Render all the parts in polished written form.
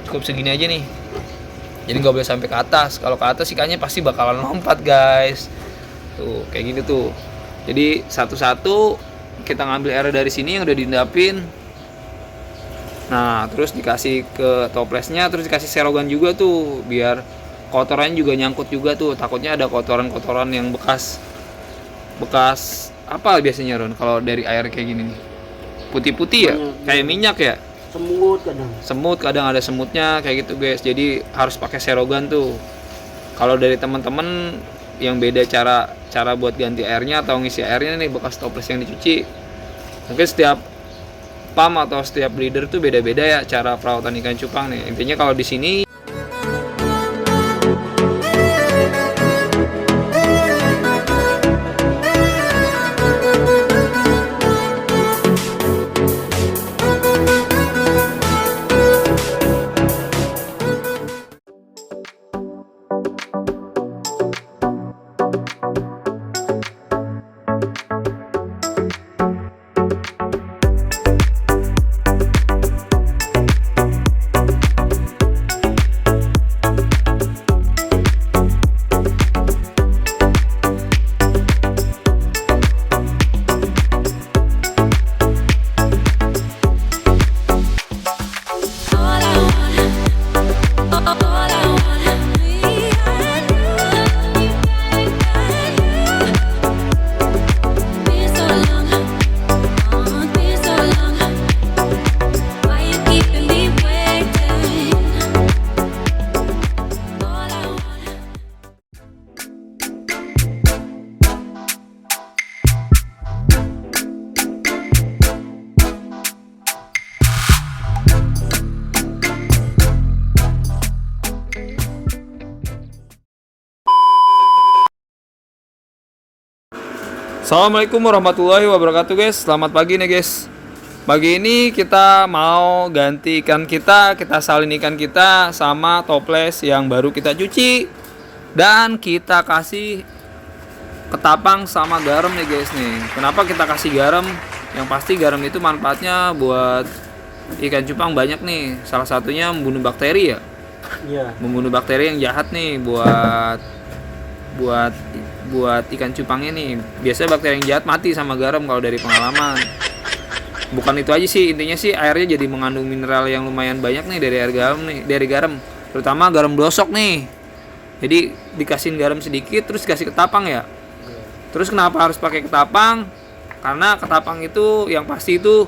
cukup segini aja nih. Jadi nggak boleh sampai ke atas. Kalau ke atas ikannya pasti bakalan lompat guys. Tuh kayak gini tuh. Jadi satu-satu kita ngambil air dari sini yang udah diendapin. Nah terus dikasih ke toplesnya, terus dikasih serogan juga tuh, biar kotorannya juga nyangkut juga tuh. Takutnya ada kotoran-kotoran yang bekas apa biasanya Ron kalau dari air kayak gini nih, putih-putih ya, kayak minyak ya, semut kadang ada semutnya kayak gitu guys. Jadi harus pakai serogan tuh. Kalau dari teman-teman yang beda cara buat ganti airnya atau ngisi airnya nih bekas toples yang dicuci, mungkin setiap pump atau setiap bleeder tuh beda-beda ya cara perawatan ikan cupang nih. Intinya kalau di sini Assalamualaikum warahmatullahi wabarakatuh guys. Selamat pagi nih guys. Pagi ini kita mau ganti ikan kita salin ikan kita sama toples yang baru kita cuci. Dan kita kasih ketapang sama garam nih guys nih. Kenapa kita kasih garam? Yang pasti garam itu manfaatnya buat ikan cupang banyak nih. Salah satunya membunuh bakteri ya. Iya. Membunuh bakteri yang jahat nih buat ikan cupangnya nih. Biasanya bakteri yang jahat mati sama garam kalau dari pengalaman. Bukan itu aja sih, intinya sih airnya jadi mengandung mineral yang lumayan banyak nih dari garam, terutama garam blosok nih. Jadi dikasihin garam sedikit terus dikasih ketapang ya. Terus kenapa harus pakai ketapang? Karena ketapang itu yang pasti itu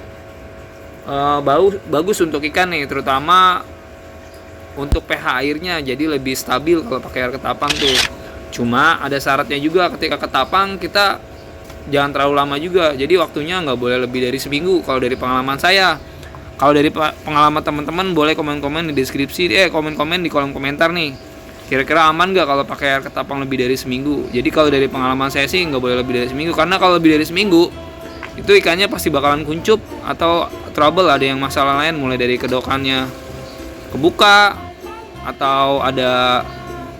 bagus untuk ikan nih, terutama untuk pH airnya jadi lebih stabil kalau pakai air ketapang tuh. Cuma ada syaratnya juga, ketika ketapang kita jangan terlalu lama juga. Jadi waktunya nggak boleh lebih dari seminggu kalau dari pengalaman saya. Kalau dari pengalaman teman-teman boleh komen-komen di deskripsi, komen-komen di kolom komentar nih. Kira-kira aman nggak kalau pakai air ketapang lebih dari seminggu? Jadi kalau dari pengalaman saya sih nggak boleh lebih dari seminggu, karena kalau lebih dari seminggu itu ikannya pasti bakalan kuncup atau trouble, ada yang masalah lain, mulai dari kedokannya kebuka atau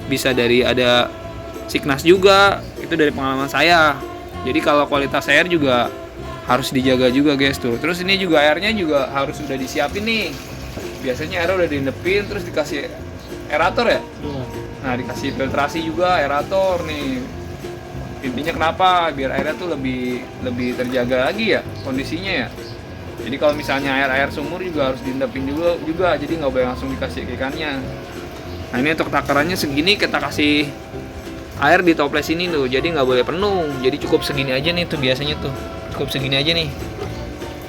bisa dari ada sickness juga. Itu dari pengalaman saya. Jadi kalau kualitas air juga harus dijaga juga guys tuh. Terus ini juga airnya juga harus sudah disiapin nih. Biasanya airnya udah diendepin terus dikasih aerator ya. Nah dikasih filtrasi juga aerator nih. Intinya kenapa? Biar airnya tuh lebih terjaga lagi ya kondisinya ya. Jadi kalau misalnya air sumur juga harus diendepin juga. Jadi nggak boleh langsung dikasih ke ikannya. Nah ini untuk takarannya segini, kita kasih air di toples ini tuh, jadi nggak boleh penuh. Jadi cukup segini aja nih tuh, biasanya tuh cukup segini aja nih.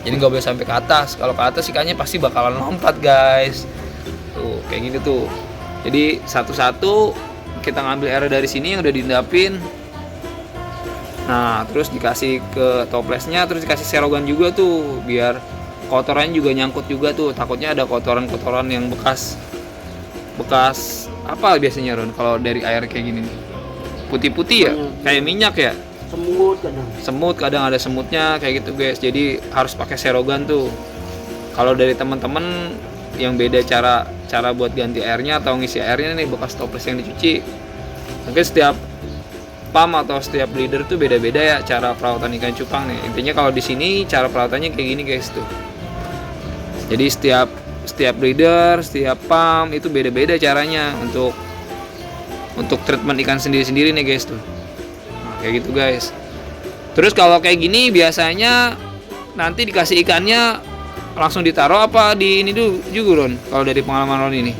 Jadi nggak boleh sampai ke atas. Kalau ke atas ikannya pasti bakalan lompat guys. Tuh kayak gini tuh. Jadi satu-satu kita ngambil air dari sini yang udah diendapin. Nah terus dikasih ke toplesnya, terus dikasih serogan juga tuh, biar kotorannya juga nyangkut juga tuh. Takutnya ada kotoran-kotoran yang bekas apa biasanya Ron kalau dari air kayak gini nih, putih-putih ya, kayak minyak ya, semut kadang ada semutnya kayak gitu guys. Jadi harus pakai serogan tuh. Kalau dari teman-teman yang beda cara buat ganti airnya atau ngisi airnya nih bekas toples yang dicuci, mungkin setiap pump atau setiap bleeder tuh beda-beda ya cara perawatan ikan cupang nih. Intinya kalau di sini cara perawatannya kayak gini guys tuh. Jadi setiap setiap breeder, setiap pump itu beda-beda caranya untuk treatment ikan sendiri-sendiri nih guys tuh. Nah, kayak gitu guys. Terus kalau kayak gini biasanya nanti dikasih ikannya langsung ditaruh apa di ini dulu juga Ron? Kalau dari pengalaman Ron ini?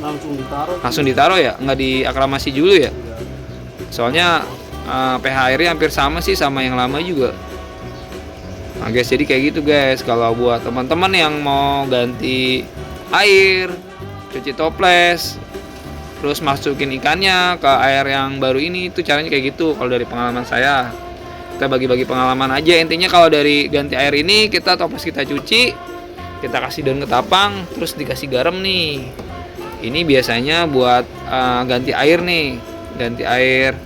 Langsung ditaruh ya? Nggak diaklamasi dulu ya? Soalnya pH airnya hampir sama sih sama yang lama juga. Nah guys, jadi kayak gitu guys. Kalau buat teman-teman yang mau ganti air, cuci toples, terus masukin ikannya ke air yang baru ini, itu caranya kayak gitu kalau dari pengalaman saya. Kita bagi-bagi pengalaman aja. Intinya kalau dari ganti air ini, kita toples kita cuci, kita kasih daun ketapang, terus dikasih garam nih. Ini biasanya buat ganti air nih, ganti air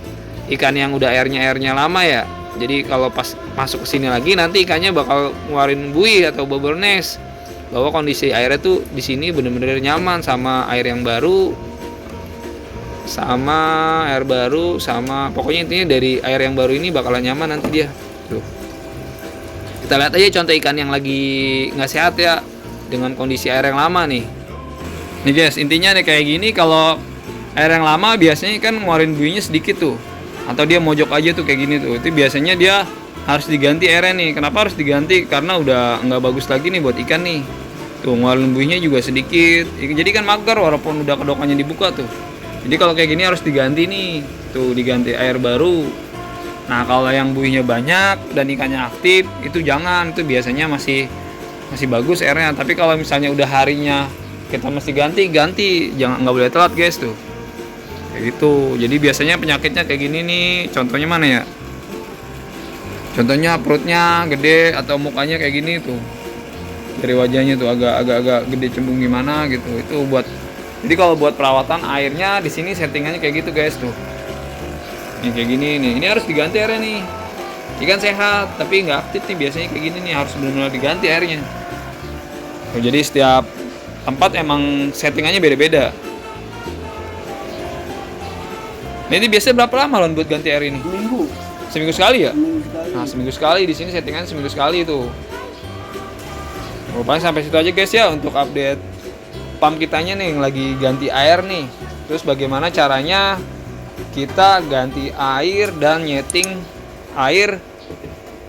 ikan yang udah airnya lama ya. Jadi kalau pas masuk ke sini lagi nanti ikannya bakal ngeluarin buih atau bubble nest. Bahwa kondisi airnya tuh di sini bener-bener nyaman sama air yang baru, sama pokoknya intinya dari air yang baru ini bakalan nyaman nanti dia. Tuh. Kita lihat aja contoh ikan yang lagi nggak sehat ya dengan kondisi air yang lama nih. Nih guys, intinya nih kayak gini, kalau air yang lama biasanya kan ngeluarin buihnya sedikit tuh. Atau dia mojok aja tuh kayak gini tuh. Itu biasanya dia harus diganti airnya nih. Kenapa harus diganti? Karena udah nggak bagus lagi nih buat ikan nih. Tuh ngeluarin buihnya juga sedikit. Jadi kan mager walaupun udah kedokannya dibuka tuh. Jadi kalau kayak gini harus diganti nih. Tuh diganti air baru. Nah kalau yang buihnya banyak dan ikannya aktif itu jangan. Itu biasanya masih bagus airnya. Tapi kalau misalnya udah harinya kita mesti ganti, jangan, nggak boleh telat guys tuh. Kayak gitu. Jadi biasanya penyakitnya kayak gini nih. Contohnya mana ya? Contohnya perutnya gede atau mukanya kayak gini tuh. Dari wajahnya tuh agak gede cembung gimana gitu. Itu buat, jadi kalau buat perawatan airnya di sini settingannya kayak gitu guys tuh. Ini kayak gini nih. Ini harus diganti airnya nih. Ikan sehat tapi nggak aktif nih biasanya kayak gini nih, harus benar-benar diganti airnya. Tuh, jadi setiap tempat emang settingannya beda-beda. Nah ini biasanya berapa lama Lon buat ganti air ini? Seminggu sekali ya? Nah seminggu sekali, di sini settingannya seminggu sekali tuh. Paling sampai situ aja guys ya untuk update pump kitanya nih yang lagi ganti air nih. Terus bagaimana caranya kita ganti air dan nyeting air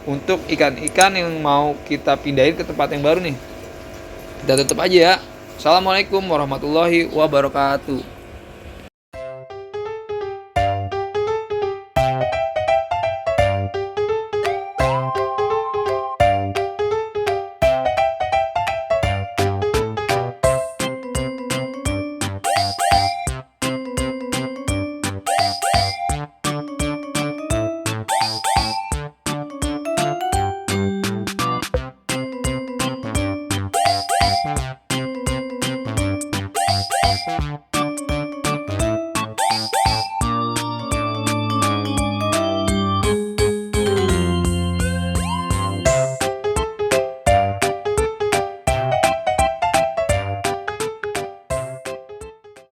untuk ikan-ikan yang mau kita pindahin ke tempat yang baru nih. Kita tutup aja ya. Assalamualaikum warahmatullahi wabarakatuh.